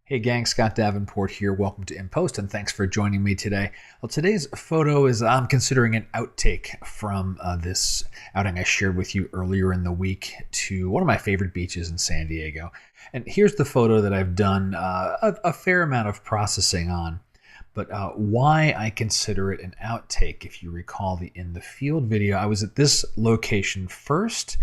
Hey gang, Scott Davenport here. Welcome to In Post and thanks for joining me today. Well, today's photo is I'm considering an outtake from this outing I shared with you earlier in the week to one of my favorite beaches in San Diego. And here's the photo that I've done a fair amount of processing on. But why I consider it an outtake, if you recall the In the Field video, I was at this location first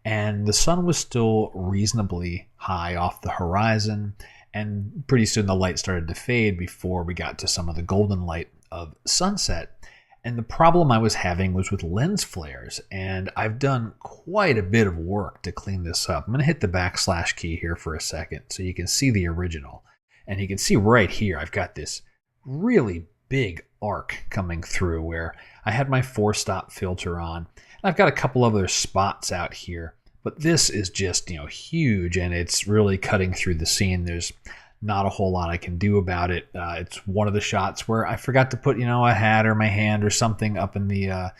and the sun was still reasonably high off the horizon. And pretty soon the light started to fade before we got to some of the golden light of sunset. And the problem I was having was with lens flares. And I've done quite a bit of work to clean this up. I'm going to hit the backslash key here for a second so you can see the original. And you can see right here, I've got this really big arc coming through where I had my 4-stop filter on. And I've got a couple other spots out here. But this is just, huge, and it's really cutting through the scene. There's not a whole lot I can do about it. It's one of the shots where I forgot to put, a hat or my hand or something up in the, out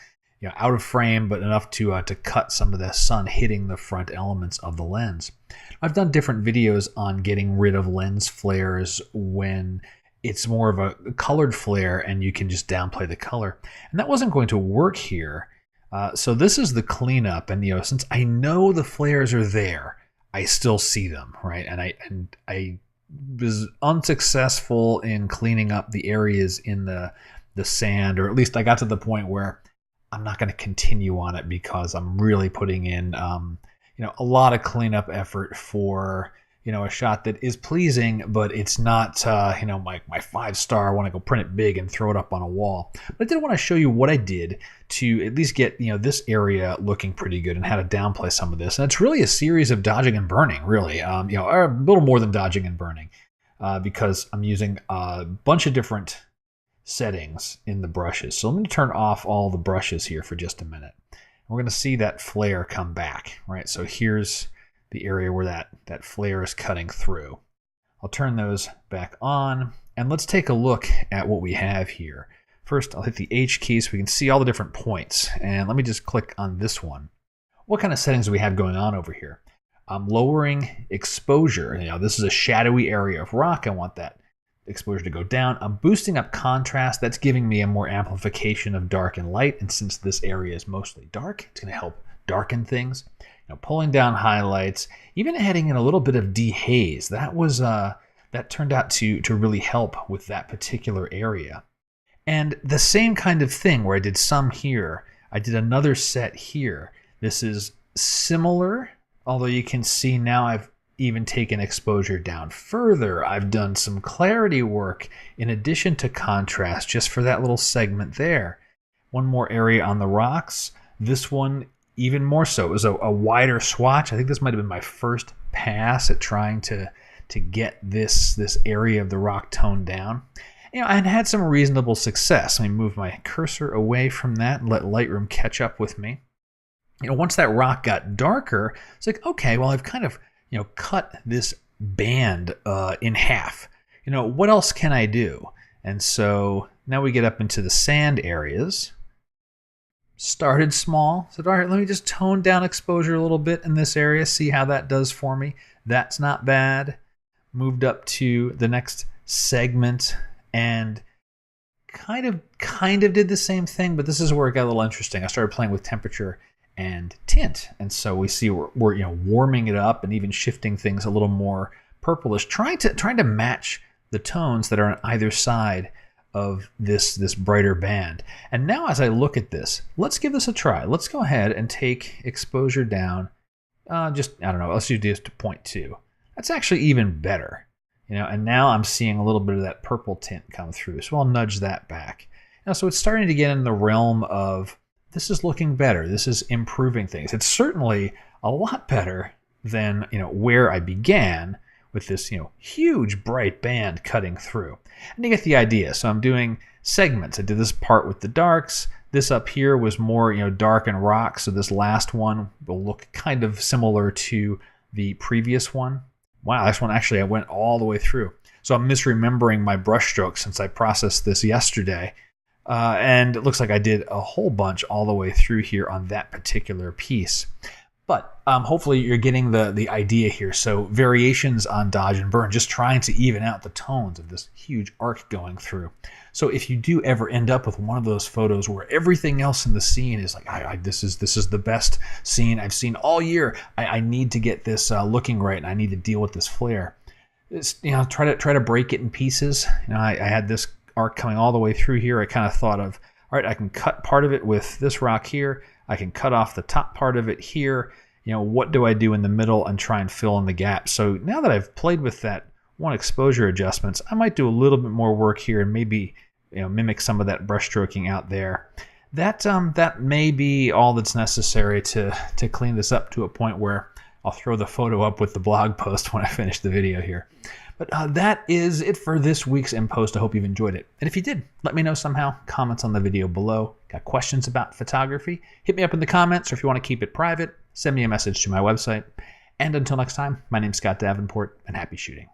of frame, but enough to cut some of the sun hitting the front elements of the lens. I've done different videos on getting rid of lens flares when it's more of a colored flare and you can just downplay the color. And that wasn't going to work here. So this is the cleanup, and since I know the flares are there, I still see them, right? And I was unsuccessful in cleaning up the areas in the sand, or at least I got to the point where I'm not going to continue on it because I'm really putting in a lot of cleanup effort for a shot that is pleasing, but it's not my 5-star. I want to go print it big and throw it up on a wall. But I did want to show you what I did to at least get this area looking pretty good and how to downplay some of this. And it's really a series of dodging and burning, really, or a little more than dodging and burning, because I'm using a bunch of different settings in the brushes. So let me turn off all the brushes here for just a minute. We're going to see that flare come back, right? So here's the area where that flare is cutting through. I'll turn those back on, and let's take a look at what we have here. First, I'll hit the H key so we can see all the different points, and let me just click on this one. What kind of settings do we have going on over here? I'm lowering exposure. This is a shadowy area of rock. I want that exposure to go down. I'm boosting up contrast. That's giving me a more amplification of dark and light, and since this area is mostly dark, it's going to help darken things. Pulling down highlights, even adding in a little bit of dehaze. That turned out to really help with that particular area. And the same kind of thing where I did some here, I did another set here. This is similar, although you can see now I've even taken exposure down further. I've done some clarity work in addition to contrast just for that little segment there. One more area on the rocks. This one even more so. It was a wider swatch. I think this might have been my first pass at trying to get this area of the rock toned down. I had some reasonable success. Let me move my cursor away from that and let Lightroom catch up with me. Once that rock got darker, it's like, okay, well, I've kind of, cut this band in half. What else can I do? And so now we get up into the sand areas. Started small, said, all right, let me just tone down exposure a little bit in this area, see how that does for me. That's not bad. Moved up to the next segment and kind of did the same thing, but this is where it got a little interesting. I started playing with temperature and tint, and so we see we're warming it up and even shifting things a little more purplish, trying to match the tones that are on either side of this brighter band. And now as I look at this, let's give this a try. Let's go ahead and take exposure down. I don't know, let's do this to 0.2. That's actually even better. And now I'm seeing a little bit of that purple tint come through. So I'll nudge that back. So it's starting to get in the realm of this is looking better. This is improving things. It's certainly a lot better than where I began with this huge bright band cutting through. And you get the idea. So I'm doing segments. I did this part with the darks. This up here was more dark and rock. So this last one will look kind of similar to the previous one. Wow, this one actually I went all the way through. So I'm misremembering my brush strokes since I processed this yesterday. And it looks like I did a whole bunch all the way through here on that particular piece. But hopefully you're getting the idea here. So variations on dodge and burn, just trying to even out the tones of this huge arc going through. So if you do ever end up with one of those photos where everything else in the scene is like, this is the best scene I've seen all year. I need to get this looking right, and I need to deal with this flare. Try to break it in pieces. I had this arc coming all the way through here. I kind of thought of, all right, I can cut part of it with this rock here. I can cut off the top part of it here. What do I do in the middle and try and fill in the gap? So now that I've played with that one exposure adjustments, I might do a little bit more work here and maybe mimic some of that brush stroking out there. That may be all that's necessary to clean this up to a point where I'll throw the photo up with the blog post when I finish the video here. But that is it for this week's In Post. I hope you've enjoyed it. And if you did, let me know somehow. Comments on the video below. Got questions about photography? Hit me up in the comments, or if you want to keep it private, send me a message to my website. And until next time, my name's Scott Davenport, and happy shooting.